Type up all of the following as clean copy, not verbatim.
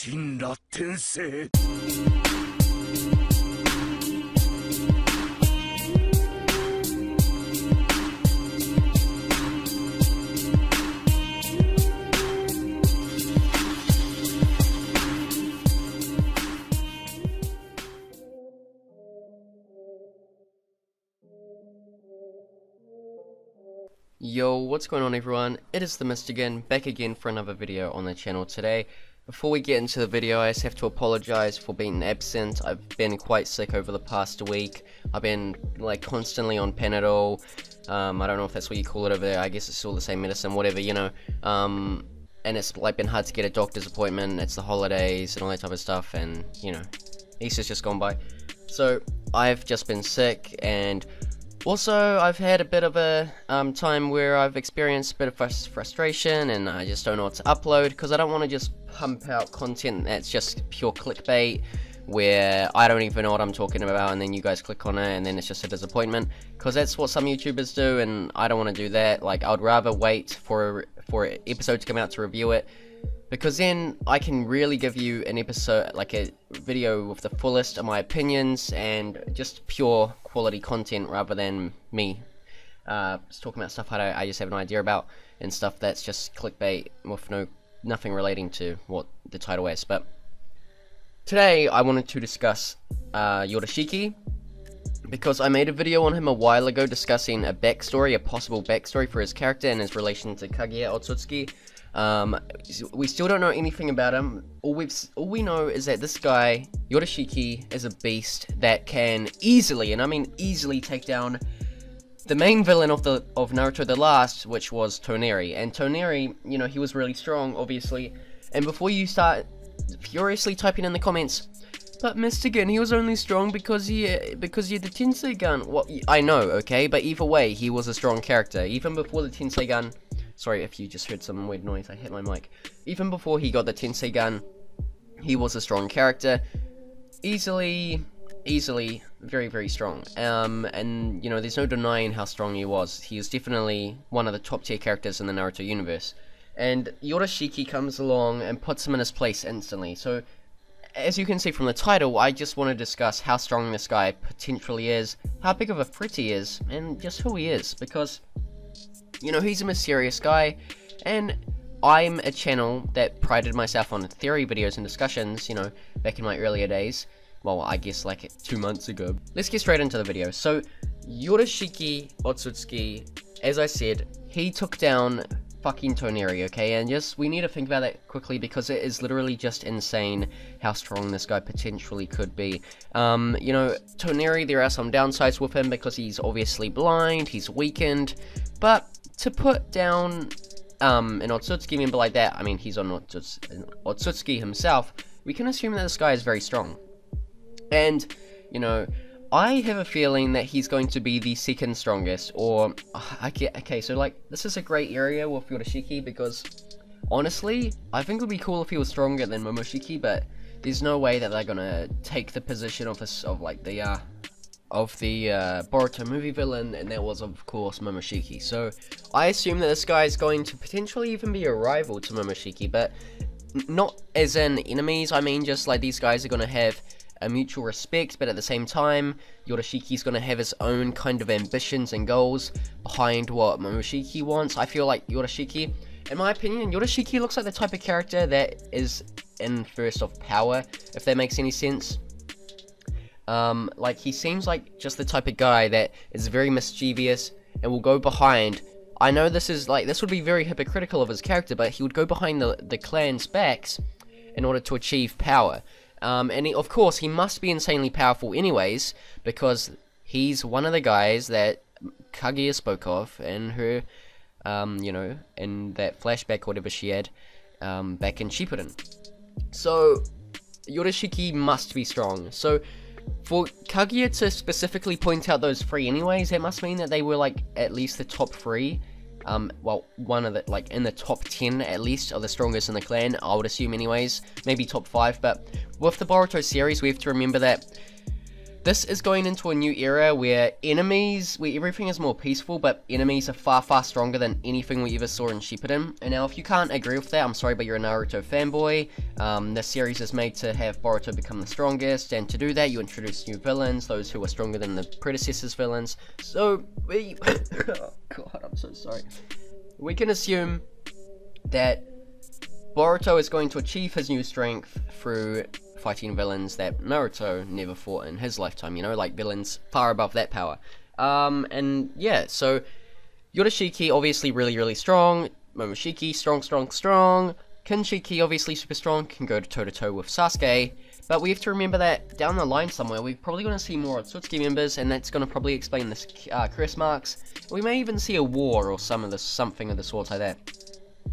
神羅転生 Yo, what's going on everyone? It is the Mist again, back again for another video on the channel today. Before we get into the video, I just have to apologize for being absent. I've been quite sick over the past week. I've been like constantly on Panadol. I don't know if that's what you call it over there. I guess it's all the same medicine, whatever, you know. And it's like been hard to get a doctor's appointment. It's the holidays and all that type of stuff, and you know, Easter's just gone by. So I've just been sick, and also, I've had a bit of a time where I've experienced a bit of frustration, and I just don't know what to upload, because I don't want to just pump out content that's just pure clickbait, where I don't even know what I'm talking about, and then you guys click on it, and then it's just a disappointment, because that's what some YouTubers do, and I don't want to do that. Like, I'd rather wait for an episode to come out to review it, because then I can really give you an episode, like a video with the fullest of my opinions and just pure quality content, rather than me just talking about stuff I just have no idea about, and stuff that's just clickbait with nothing relating to what the title is. But today I wanted to discuss Urashiki, because I made a video on him a while ago discussing a possible backstory for his character and his relation to Kaguya Ōtsutsuki. We still don't know anything about him. All we know is that this guy, Urashiki, is a beast that can easily, and I mean easily, take down the main villain of Naruto the Last, which was Toneri. And Toneri, you know, he was really strong, obviously. And before you start furiously typing in the comments, but Mistigan, he was only strong because he had the Tensei gun. Well, I know, okay, but either way, he was a strong character. Even before the Tensei gun. Sorry if you just heard some weird noise, I hit my mic. Even before he got the Tensei gun, he was a strong character. Easily, very, very strong. And, you know, there's no denying how strong he was. He is definitely one of the top tier characters in the Naruto universe. And Urashiki comes along and puts him in his place instantly. So, as you can see from the title, I just want to discuss how strong this guy potentially is, how big of a threat he is, and just who he is. Because, you know, he's a mysterious guy, and I'm a channel that prided myself on theory videos and discussions, you know, back in my earlier days. Well, I guess like 2 months ago. Let's get straight into the video. So, Urashiki Ōtsutsuki, as I said, he took down fucking Toneri, okay? And just, we need to think about that quickly, because it is literally just insane how strong this guy potentially could be. You know, Toneri, there are some downsides with him, because he's obviously blind, he's weakened, but to put down an Ōtsutsuki member like that, I mean, he's on Ōtsutsuki himself, we can assume that this guy is very strong. And, you know, I have a feeling that he's going to be the second strongest, or, okay, so like, this is a great area with Urashiki, because, honestly, I think it would be cool if he was stronger than Momoshiki, but there's no way that they're gonna take the position of the Boruto movie villain, and that was, of course, Momoshiki. So, I assume that this guy is going to potentially even be a rival to Momoshiki, but not as in enemies. I mean, just like, these guys are gonna have a mutual respect, but at the same time, Urashiki's gonna have his own kind of ambitions and goals behind what Momoshiki wants. I feel like Urashiki, in my opinion, Urashiki looks like the type of character that is in first of power, if that makes any sense. Like, he seems like just the type of guy that is very mischievous and will go behind. I know this would be very hypocritical of his character, but he would go behind the clan's backs in order to achieve power. And of course, he must be insanely powerful anyways, because he's one of the guys that Kaguya spoke of in her, you know, in that flashback, whatever she had, back in Shippuden. So, Urashiki must be strong. So, for Kaguya to specifically point out those three anyways, that must mean that they were, like, at least the top 3. Well, one of the, like, in the top 10 at least of the strongest in the clan, I would assume anyways, maybe top 5, but with the Boruto series, we have to remember that this is going into a new era where everything is more peaceful, but enemies are far, far stronger than anything we ever saw in Shippuden. And now, if you can't agree with that, I'm sorry, but you're a Naruto fanboy. This series is made to have Boruto become the strongest, and to do that, you introduce new villains, those who are stronger than the predecessors' villains. So, oh god, I'm so sorry. We can assume that Boruto is going to achieve his new strength through fighting villains that Naruto never fought in his lifetime, you know, like villains far above that power. And yeah, so Urashiki obviously really strong, Momoshiki strong, Kinshiki obviously super strong, can go toe to toe with Sasuke, but we have to remember that down the line somewhere we're probably going to see more Ōtsutsuki members, and that's going to probably explain this curse marks. We may even see a war or something of the sort like that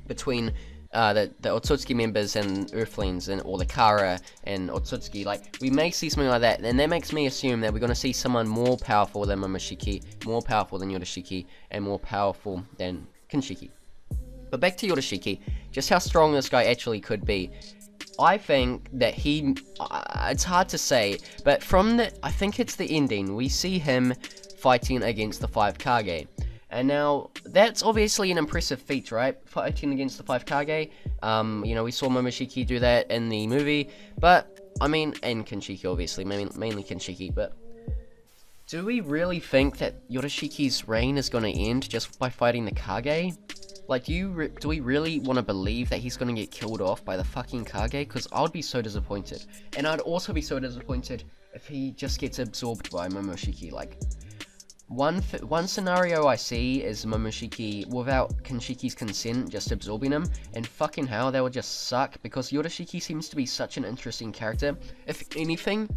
between the Ōtsutsuki members and Earthlings, or the Kara and Ōtsutsuki. Like, we may see something like that, and that makes me assume that we're going to see someone more powerful than Momoshiki, more powerful than Urashiki, and more powerful than Kinshiki. But back to Urashiki, just how strong this guy actually could be. I think that it's hard to say, but I think it's the ending, we see him fighting against the 5 Kage. And now, that's obviously an impressive feat, right? Fighting against the 5 Kage. You know, we saw Momoshiki do that in the movie, but, I mean, and Kinshiki, obviously, mainly Kinshiki, but do we really think that Urashiki's reign is going to end just by fighting the Kage? Like, do we really want to believe that he's going to get killed off by the fucking Kage? Because I would be so disappointed. And I'd also be so disappointed if he just gets absorbed by Momoshiki. Like, one scenario I see is Momoshiki, without Kinshiki's consent, just absorbing him, and fucking hell, that would just suck, because Urashiki seems to be such an interesting character. If anything,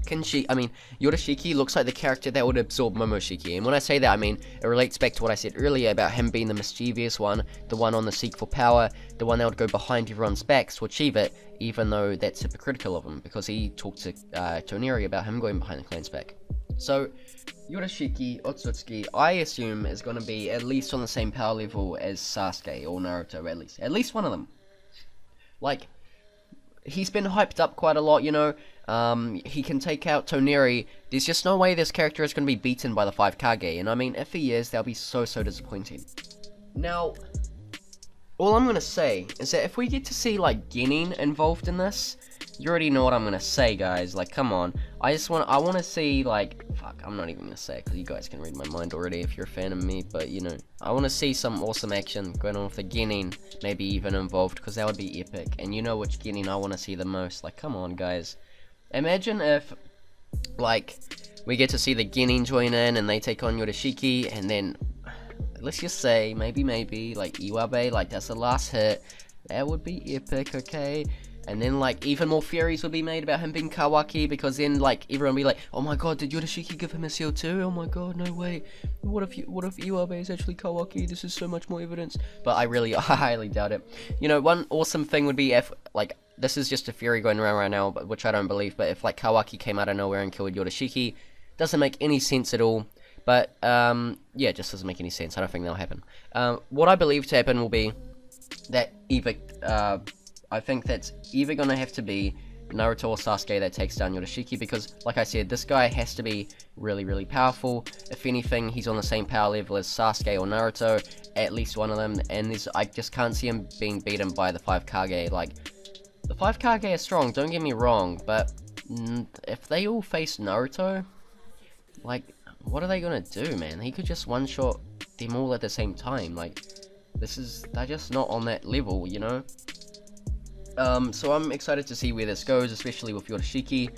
Urashiki looks like the character that would absorb Momoshiki, and when I say that, I mean, it relates back to what I said earlier about him being the mischievous one, the one on the seek for power, the one that would go behind everyone's backs to achieve it, even though that's hypocritical of him, because he talked to Toneri about him going behind the clan's back. So, Urashiki, Ōtsutsuki, I assume is going to be at least on the same power level as Sasuke or Naruto, at least one of them. Like, he's been hyped up quite a lot, you know, he can take out Toneri. There's just no way this character is going to be beaten by the 5 Kage, and I mean, if he is, that'll be so disappointing. Now, all I'm going to say is that if we get to see, like, Genin involved in this, you already know what I'm going to say, guys. Like, come on. I want to see, like, fuck, I'm not even going to say it, because you guys can read my mind already if you're a fan of me, but, you know, I want to see some awesome action going on with the Genin, maybe even involved, because that would be epic, and you know which Genin I want to see the most. Like, come on, guys. Imagine if, like, we get to see the Genin join in, and they take on Urashiki, and then, let's just say, maybe, like, Iwabe, like, that's the last hit. That would be epic, okay? And then, like, even more theories would be made about him being Kawaki, because then, like, everyone would be like, oh my god, did Urashiki give him a seal too? Oh my god, no way. What if Iwabe is actually Kawaki? This is so much more evidence. But I highly doubt it. You know, one awesome thing would be if, like, this is just a theory going around right now, but which I don't believe, but if, like, Kawaki came out of nowhere and killed Urashiki, doesn't make any sense at all. But, yeah, it just doesn't make any sense. I don't think that'll happen. What I believe to happen will be that either, I think that's either going to have to be Naruto or Sasuke that takes down Urashiki, because, like I said, this guy has to be really powerful. If anything, he's on the same power level as Sasuke or Naruto, at least one of them, and I just can't see him being beaten by the 5 Kage. Like, the 5 Kage are strong, don't get me wrong, but if they all face Naruto, like, what are they gonna do, man? He could just one-shot them all at the same time. Like, they're just not on that level, you know? So I'm excited to see where this goes, especially with Urashiki.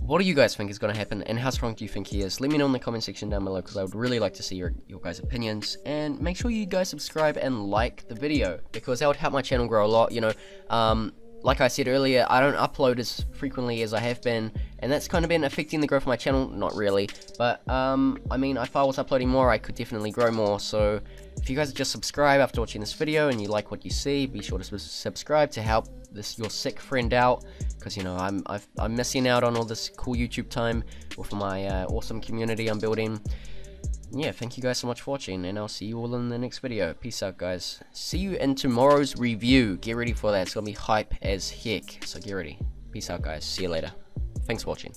What do you guys think is going to happen, and how strong do you think he is? Let me know in the comment section down below, because I would really like to see your guys' opinions. And make sure you guys subscribe and like the video, because that would help my channel grow a lot, you know. Like I said earlier, I don't upload as frequently as I have been, and that's kind of been affecting the growth of my channel. Not really, but I mean, if I was uploading more, I could definitely grow more. So if you guys just subscribe after watching this video and you like what you see, be sure to subscribe to help your sick friend out, because, you know, I'm missing out on all this cool YouTube time with my awesome community I'm building. Yeah, thank you guys so much for watching, and I'll see you all in the next video. Peace out, guys. See you in tomorrow's review. Get ready for that. It's gonna be hype as heck, so get ready. Peace out, guys. See you later. Thanks for watching.